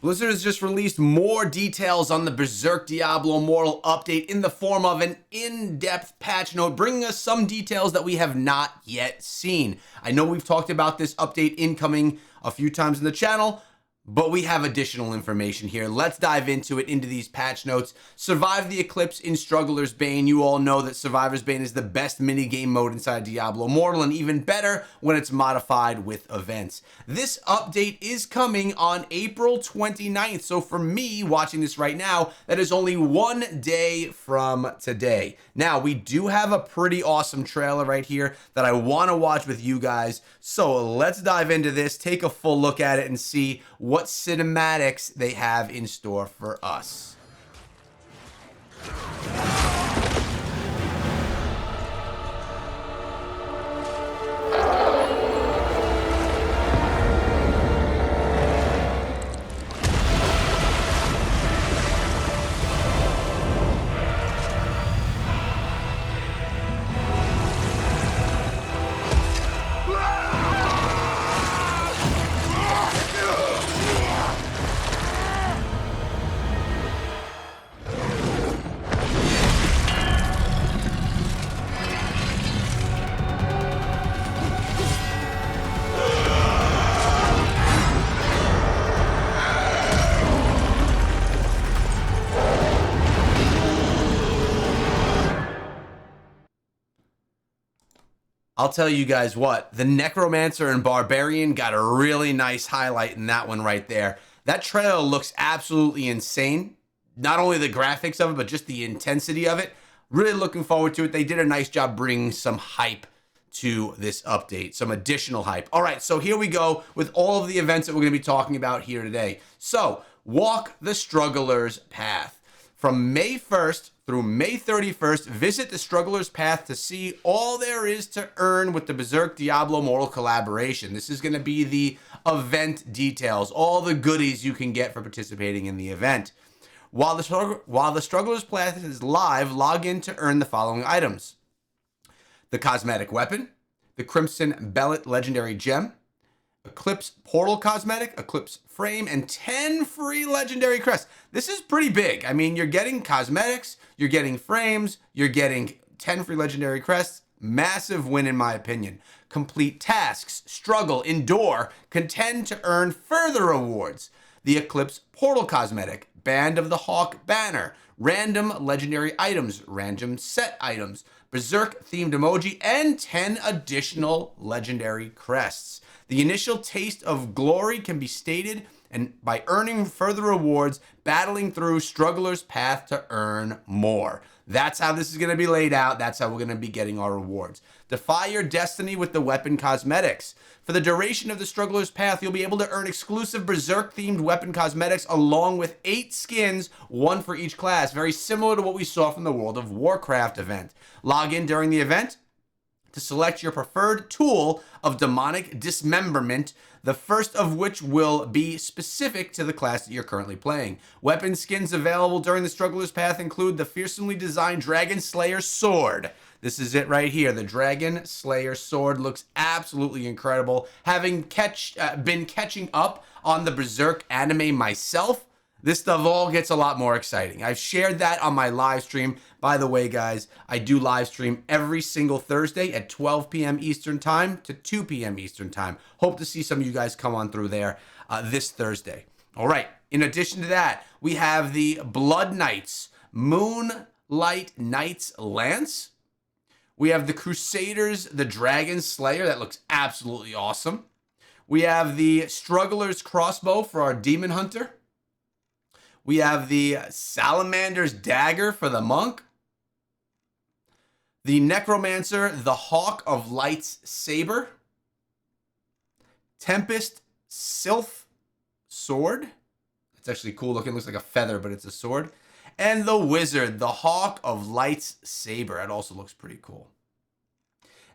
Blizzard has just released more details on the Berserk Diablo Immortal update in the form of an in-depth patch note, bringing us some details that we have not yet seen. I know we've talked about this update incoming a few times in the channel, but we have additional information here. Let's dive into it, into these patch notes. Survive the Eclipse in Struggler's Bane. You all know that Survivor's Bane is the best minigame mode inside Diablo Immortal, and even better when it's modified with events. This update is coming on April 29th, so for me, watching this right now, that is only 1 day from today. Now, we do have a pretty awesome trailer right here that I want to watch with you guys, so let's dive into this, take a full look at it, and see what cinematics they have in store for us. I'll tell you guys what, the Necromancer and Barbarian got a really nice highlight in that one right there. That trailer looks absolutely insane. Not only the graphics of it, but just the intensity of it. Really looking forward to it. They did a nice job bringing some hype to this update, some additional hype. All right, so here we go with all of the events that we're going to be talking about here today. So, walk the Struggler's Path. From May 1st through May 31st, visit the Struggler's Path to see all there is to earn with the Berserk Diablo Immortal collaboration. This is going to be the event details, all the goodies you can get for participating in the event. While the Struggler's Path is live, log in to earn the following items: the Cosmetic Weapon, the Crimson Belllet Legendary Gem, Eclipse Portal Cosmetic, Eclipse Frame, and 10 free Legendary Crests. This is pretty big. I mean, you're getting cosmetics, you're getting frames, you're getting 10 free Legendary Crests. Massive win in my opinion. Complete tasks, struggle, endure, contend to earn further rewards. The Eclipse Portal Cosmetic, Band of the Hawk Banner, random Legendary items, random set items, Berserk themed emoji, and 10 additional Legendary Crests. The initial taste of glory can be stated and by earning further rewards, battling through Struggler's Path to earn more. That's how this is going to be laid out. That's how we're going to be getting our rewards. Defy your destiny with the weapon cosmetics. For the duration of the Struggler's Path, you'll be able to earn exclusive Berserk-themed weapon cosmetics along with 8 skins, 1 for each class, very similar to what we saw from the World of Warcraft event. Log in during the event to select your preferred tool of demonic dismemberment, the first of which will be specific to the class that you're currently playing. Weapon skins available during the Struggler's Path include the fearsomely designed Dragon Slayer Sword. This is it right here. The Dragon Slayer Sword looks absolutely incredible. Having been catching up on the Berserk anime myself, this stuff all gets a lot more exciting. I've shared that on my live stream. By the way, guys, I do live stream every single Thursday at 12 p.m. Eastern Time to 2 p.m. Eastern Time. Hope to see some of you guys come on through there this Thursday. All right, in addition to that, we have the Blood Knights, Moonlight Knights Lance. We have the Crusaders, the Dragon Slayer. That looks absolutely awesome. We have the Struggler's Crossbow for our Demon Hunter. We have the Salamander's Dagger for the Monk. The Necromancer, the Hawk of Light's Saber. Tempest Sylph Sword. It's actually cool looking. Looks like a feather, but it's a sword. And the Wizard, the Hawk of Light's Saber. It also looks pretty cool.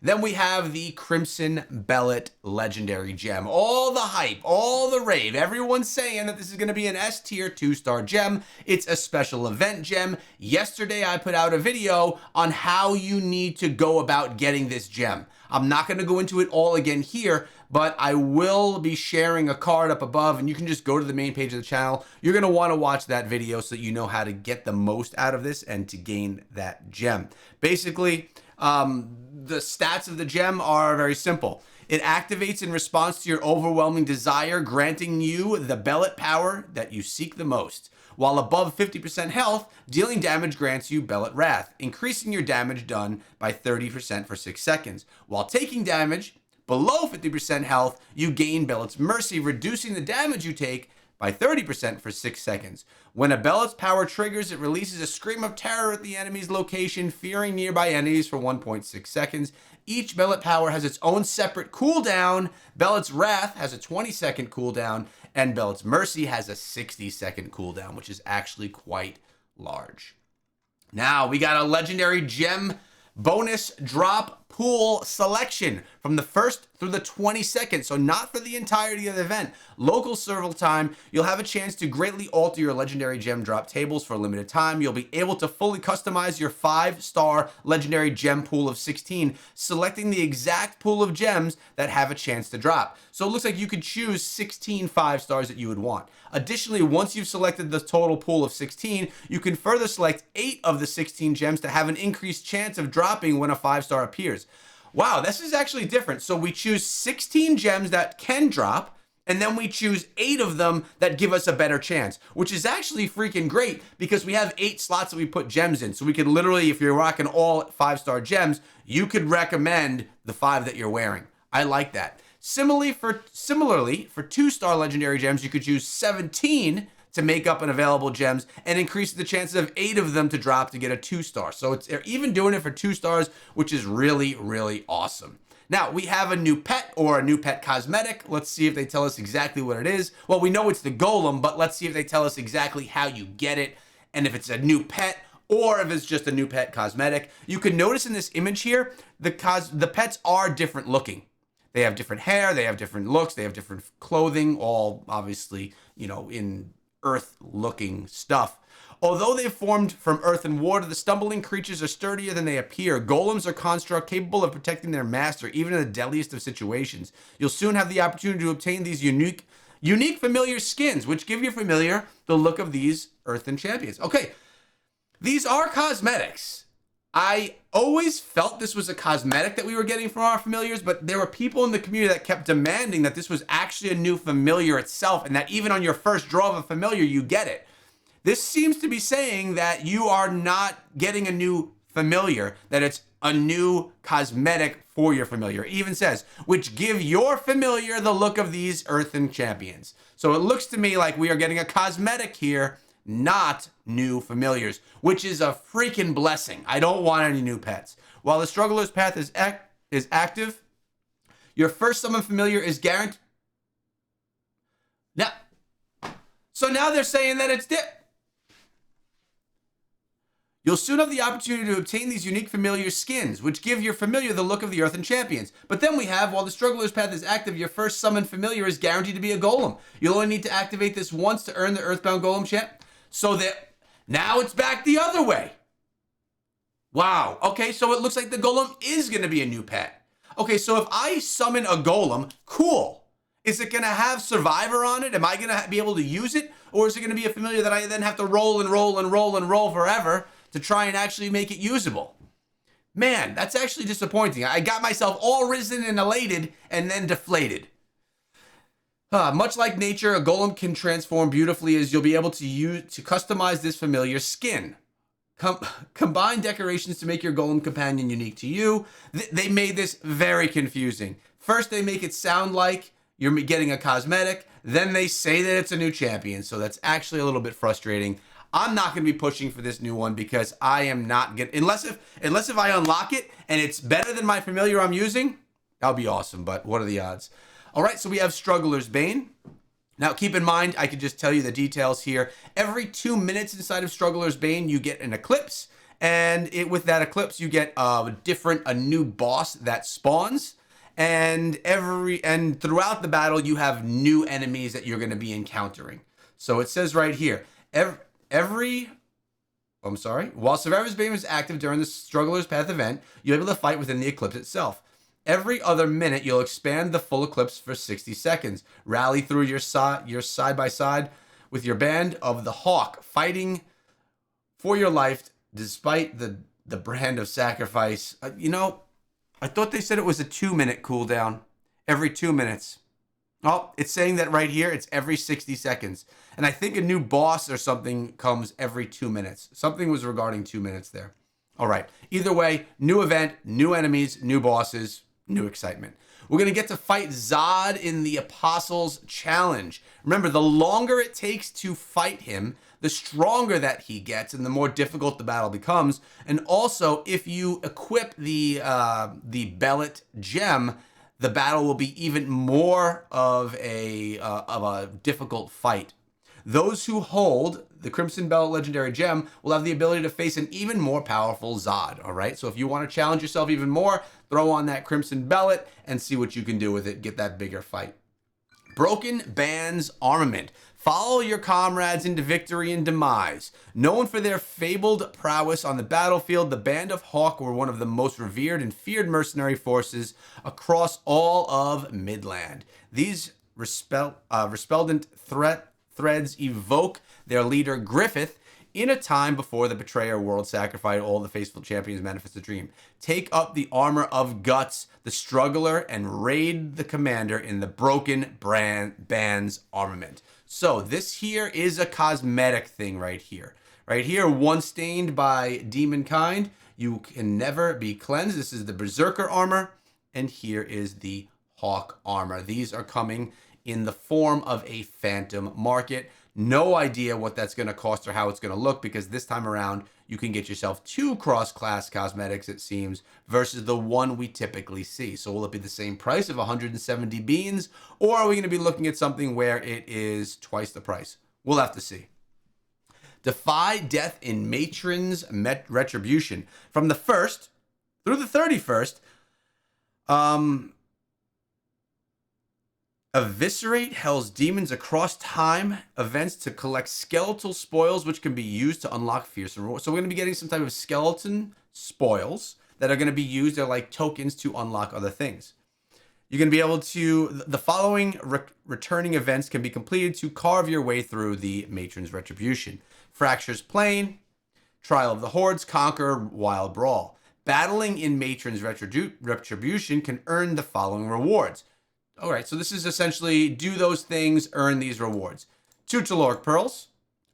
Then we have the Crimson Belllet Legendary Gem. All the hype, all the rave. Everyone's saying that this is going to be an S tier 2-star gem. It's a special event gem. Yesterday, I put out a video on how you need to go about getting this gem. I'm not going to go into it all again here, but I will be sharing a card up above, and you can just go to the main page of the channel. You're going to want to watch that video so that you know how to get the most out of this and to gain that gem. Basically, the stats of the gem are very simple. It activates in response to your overwhelming desire, granting you the Belllet power that you seek the most. While above 50% health, dealing damage grants you Belllet Wrath, increasing your damage done by 30% for 6 seconds. While taking damage below 50% health, you gain Bellet's Mercy, reducing the damage you take by 30% for 6 seconds. When a Bellet's power triggers, it releases a scream of terror at the enemy's location, fearing nearby enemies for 1.6 seconds. Each Belllet power has its own separate cooldown. Bellet's Wrath has a 20-second cooldown, and Bellet's Mercy has a 60-second cooldown, which is actually quite large. Now, we got a legendary gem bonus drop pool selection from the 1st through the 22nd, so not for the entirety of the event. Local serval time, you'll have a chance to greatly alter your legendary gem drop tables for a limited time. You'll be able to fully customize your 5-star legendary gem pool of 16, selecting the exact pool of gems that have a chance to drop. So it looks like you could choose 16 5-stars that you would want. Additionally, once you've selected the total pool of 16, you can further select 8 of the 16 gems to have an increased chance of dropping when a 5-star appears. Wow, this is actually different. So we choose 16 gems that can drop, and then we choose 8 of them that give us a better chance, which is actually freaking great because we have 8 slots that we put gems in. So we could literally, if you're rocking all 5-star gems, you could recommend the 5 that you're wearing. I like that. Similarly, for 2-star legendary gems, you could choose 17 to make up an available gems and increase the chances of 8 of them to drop to get a 2-star. So they're even doing it for 2 stars, which is really, really awesome. Now, we have a new pet or a new pet cosmetic. Let's see if they tell us exactly what it is. Well, we know it's the golem, but let's see if they tell us exactly how you get it and if it's a new pet or if it's just a new pet cosmetic. You can notice in this image here, the pets are different looking. They have different hair, they have different looks, they have different clothing, all obviously, in earth-looking stuff. Although they've formed from earth and water, the stumbling creatures are sturdier than they appear. Golems are construct capable of protecting their master, even in the deadliest of situations. You'll soon have the opportunity to obtain these unique familiar skins, which give your familiar the look of these earthen champions. Okay, these are cosmetics. I always felt this was a cosmetic that we were getting from our familiars, but there were people in the community that kept demanding that this was actually a new familiar itself, and that even on your first draw of a familiar, you get it. This seems to be saying that you are not getting a new familiar, that it's a new cosmetic for your familiar. It even says, which give your familiar the look of these earthen champions. So it looks to me like we are getting a cosmetic here, not new familiars, which is a freaking blessing. I don't want any new pets. While the Struggler's Path is active, your first summon familiar is guaranteed. Now they're saying that it's You'll soon have the opportunity to obtain these unique familiar skins, which give your familiar the look of the earthen champions. But then we have, while the Struggler's Path is active, your first summoned familiar is guaranteed to be a golem. You'll only need to activate this once to earn the Earthbound Golem champ. So that now it's back the other way. Wow. Okay, so it looks like the golem is going to be a new pet. Okay, so if I summon a golem, cool. Is it going to have Survivor on it? Am I going to be able to use it? Or is it going to be a familiar that I then have to roll and roll and roll and roll forever to try and actually make it usable? Man, that's actually disappointing. I got myself all risen and elated and then deflated. Much like nature, a golem can transform beautifully, as you'll be able to customize this familiar skin. Combine decorations to make your golem companion unique to you. They made this very confusing. First, they make it sound like you're getting a cosmetic. Then they say that it's a new champion. So that's actually a little bit frustrating. I'm not going to be pushing for this new one because I am not getting, unless if I unlock it and it's better than my familiar I'm using, that'll be awesome. But what are the odds? All right, so we have Struggler's Bane. Now, keep in mind, I can just tell you the details here. Every 2 minutes inside of Struggler's Bane, you get an eclipse. And with that eclipse, you get a new boss that spawns. And throughout the battle, you have new enemies that you're going to be encountering. So it says right here, while Survivor's Bane is active during the Struggler's Path event, you're able to fight within the eclipse itself. Every other minute, you'll expand the full eclipse for 60 seconds. Rally through your side by side with your band of the Hawk, fighting for your life despite the brand of sacrifice. I thought they said it was a 2-minute cooldown every 2 minutes. Oh, it's saying that right here. It's every 60 seconds. And I think a new boss or something comes every 2 minutes. Something was regarding 2 minutes there. All right. Either way, new event, new enemies, new bosses, new excitement. We're going to get to fight Zod in the Apostles Challenge. Remember, the longer it takes to fight him, the stronger that he gets and the more difficult the battle becomes. And also, if you equip the Belllet gem, the battle will be even more of a difficult fight. Those who hold the Crimson Belllet Legendary Gem will have the ability to face an even more powerful Zod, all right? So if you want to challenge yourself even more, throw on that Crimson Belllet and see what you can do with it. Get that bigger fight. Broken Band's Armament. Follow your comrades into victory and demise. Known for their fabled prowess on the battlefield, the Band of Hawk were one of the most revered and feared mercenary forces across all of Midland. These resplendent threads evoke their leader Griffith in a time before the betrayer world sacrificed all the faithful champions manifest a dream. Take up the armor of Guts, the struggler, and raid the commander in the Broken Band's Armament. So this here is a cosmetic thing right here. Right here, once stained by demonkind, you can never be cleansed. This is the Berserker armor, and here is the Hawk armor. These are coming in the form of a phantom market. No idea what that's going to cost or how it's going to look, because this time around, you can get yourself 2 cross-class cosmetics, it seems, versus the one we typically see. So will it be the same price of 170 beans, or are we going to be looking at something where it is twice the price? We'll have to see. Defy Death in Matron's Retribution. From the 1st through the 31st, eviscerate Hell's demons across time events to collect skeletal spoils, which can be used to unlock fearsome rewards. So we're going to be getting some type of skeleton spoils that are going to be used. They're like tokens to unlock other things. You're going to be able to, the following returning events can be completed to carve your way through the Matron's Retribution. Fractures Plain, Trial of the Hordes, Conquer, Wild Brawl. Battling in Matron's Retribution can earn the following rewards. All right, so this is essentially do those things, earn these rewards. 2 Teloric Pearls,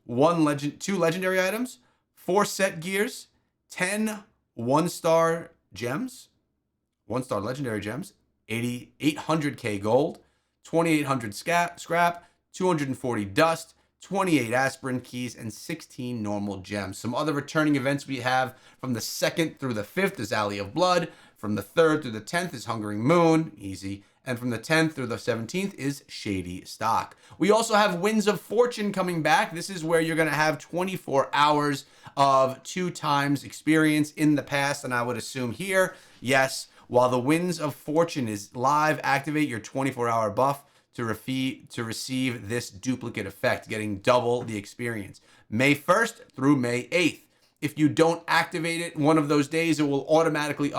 2 legendary items, 4 set gears, 10 1-star gems, 1-star legendary gems, 800k gold, 2800 scrap, 240 dust, 28 aspirin keys, and 16 normal gems. Some other returning events we have from the 2nd through the 5th is Alley of Blood. From the 3rd through the 10th is Hungering Moon, easy. And from the 10th through the 17th is Shady Stock. We also have Winds of Fortune coming back. This is where you're going to have 24 hours of 2 times experience in the past. And I would assume here, yes, while the Winds of Fortune is live, activate your 24-hour buff to receive this duplicate effect, getting double the experience. May 1st through May 8th. If you don't activate it one of those days, it will automatically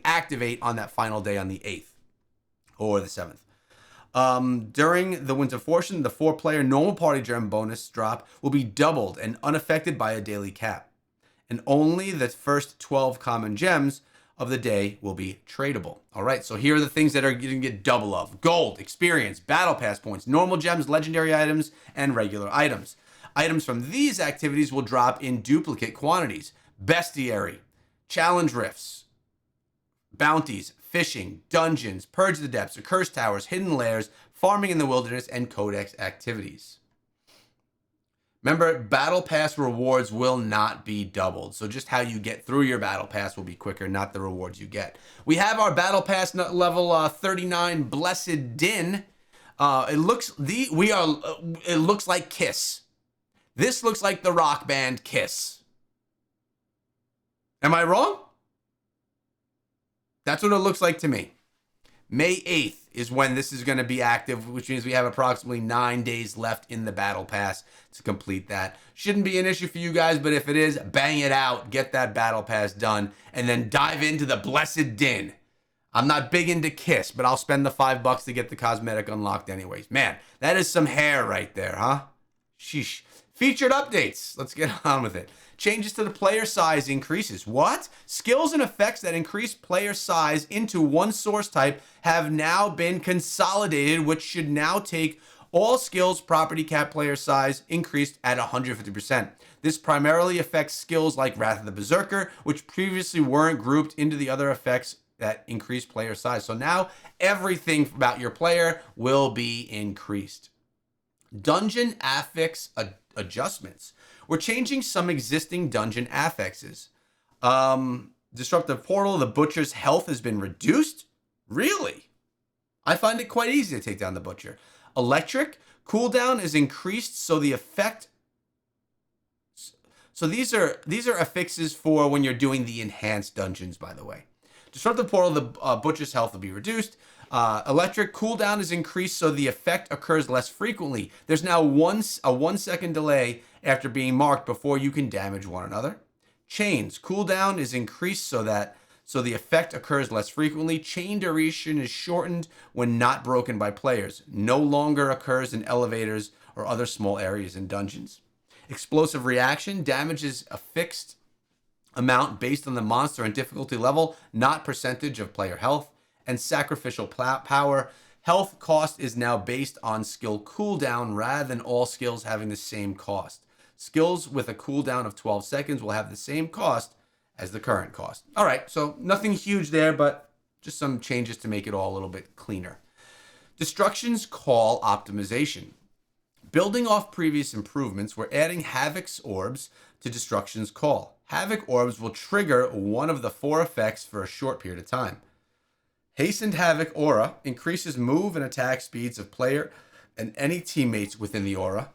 activate on that final day on the 8th or the 7th. During the Winds of Fortune, the 4-player normal party gem bonus drop will be doubled and unaffected by a daily cap. And only the first 12 common gems of the day will be tradable. All right, so here are the things that are going to get double of. Gold, experience, battle pass points, normal gems, legendary items, and regular items. Items from these activities will drop in duplicate quantities. Bestiary, challenge rifts, bounties, fishing, dungeons, purge the depths, accursed towers, hidden lairs, farming in the wilderness, and codex activities. Remember, battle pass rewards will not be doubled. So just how you get through your battle pass will be quicker, not the rewards you get. We have our battle pass level 39 Blessed Din. It looks like Kiss. This looks like the rock band Kiss. Am I wrong? That's what it looks like to me. May 8th is when this is going to be active, which means we have approximately 9 days left in the battle pass to complete that. Shouldn't be an issue for you guys, but if it is, bang it out, get that battle pass done, and then dive into the Blessed Din. I'm not big into Kiss, but I'll spend the $5 to get the cosmetic unlocked anyways. Man, that is some hair right there, huh? Sheesh. Featured updates. Let's get on with it. Changes to the player size increases. What? Skills and effects that increase player size into one source type have now been consolidated, which should now take all skills property cap player size increased at 150%. This primarily affects skills like Wrath of the Berserker, which previously weren't grouped into the other effects that increase player size. So now everything about your player will be increased. Dungeon affix adjustments. We're changing some existing dungeon affixes. Disruptive Portal, the Butcher's health has been reduced? Really? I find it quite easy to take down the Butcher. Electric, cooldown is increased, so the effect... So these are affixes for when you're doing the enhanced dungeons, by the way. Disruptive Portal, the Butcher's health will be reduced. Electric, cooldown is increased, so the effect occurs less frequently. There's now a 1 second delay after being marked before you can damage one another. Chains, cooldown is increased so the effect occurs less frequently. Chain duration is shortened when not broken by players. No longer occurs in elevators or other small areas in dungeons. Explosive reaction, damages a fixed amount based on the monster and difficulty level, not percentage of player health. And sacrificial power, health cost is now based on skill cooldown rather than all skills having the same cost. Skills with a cooldown of 12 seconds will have the same cost as the current cost. All right, so nothing huge there, but just some changes to make it all a little bit cleaner. Destruction's Call optimization. Building off previous improvements, we're adding Havoc's orbs to Destruction's Call. Havoc orbs will trigger one of the 4 effects for a short period of time. Hastened Havoc Aura increases move and attack speeds of player and any teammates within the aura.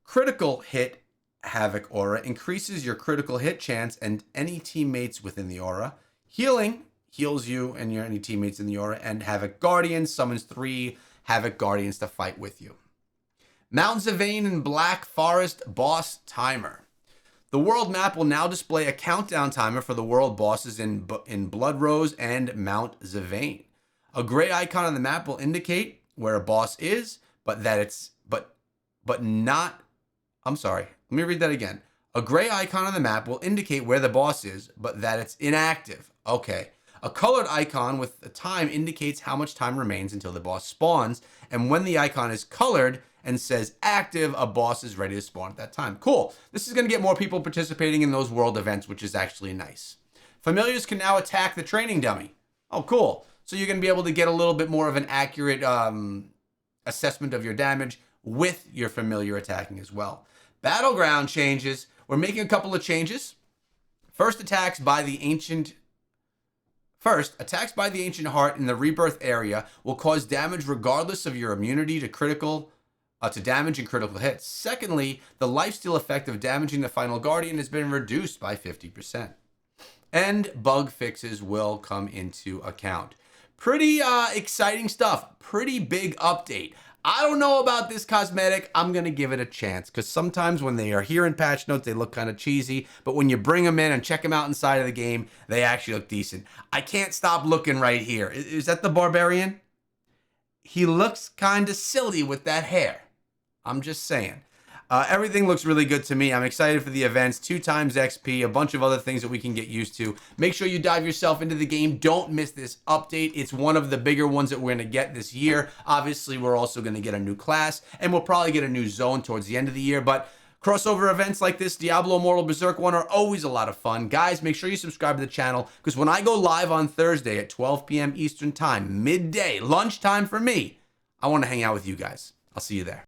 Critical Hit Havoc Aura increases your critical hit chance and any teammates within the aura. Healing heals you and any teammates in the aura. And Havoc Guardian summons 3 Havoc Guardians to fight with you. Mount Zavane and Black Forest Boss Timer. The world map will now display a countdown timer for the world bosses in Blood Rose and Mount Zavane. A gray icon on the map will indicate where a boss is, but not. I'm sorry. Let me read that again. A gray icon on the map will indicate where the boss is, but that it's inactive. Okay. A colored icon with a time indicates how much time remains until the boss spawns, and when the icon is colored and says active, a boss is ready to spawn at that time. Cool. This is going to get more people participating in those world events, which is actually nice. Familiars can now attack the training dummy. Oh, cool. So you're going to be able to get a little bit more of an accurate assessment of your damage with your familiar attacking as well. Battleground changes. We're making a couple of changes. Attacks by the Ancient Heart in the Rebirth area will cause damage regardless of your immunity to damage and critical hits. Secondly, the lifesteal effect of damaging the final guardian has been reduced by 50%. And bug fixes will come into account. Pretty exciting stuff. Pretty big update. I don't know about this cosmetic. I'm going to give it a chance because sometimes when they are here in patch notes, they look kind of cheesy. But when you bring them in and check them out inside of the game, they actually look decent. I can't stop looking right here. Is that the Barbarian? He looks kind of silly with that hair. I'm just saying. Everything looks really good to me. I'm excited for the events. 2 times XP, a bunch of other things that we can get used to. Make sure you dive yourself into the game. Don't miss this update. It's one of the bigger ones that we're going to get this year. Obviously, we're also going to get a new class, and we'll probably get a new zone towards the end of the year. But crossover events like this, Diablo Immortal Berserk one, are always a lot of fun. Guys, make sure you subscribe to the channel because when I go live on Thursday at 12 p.m. Eastern Time, midday, lunchtime for me, I want to hang out with you guys. I'll see you there.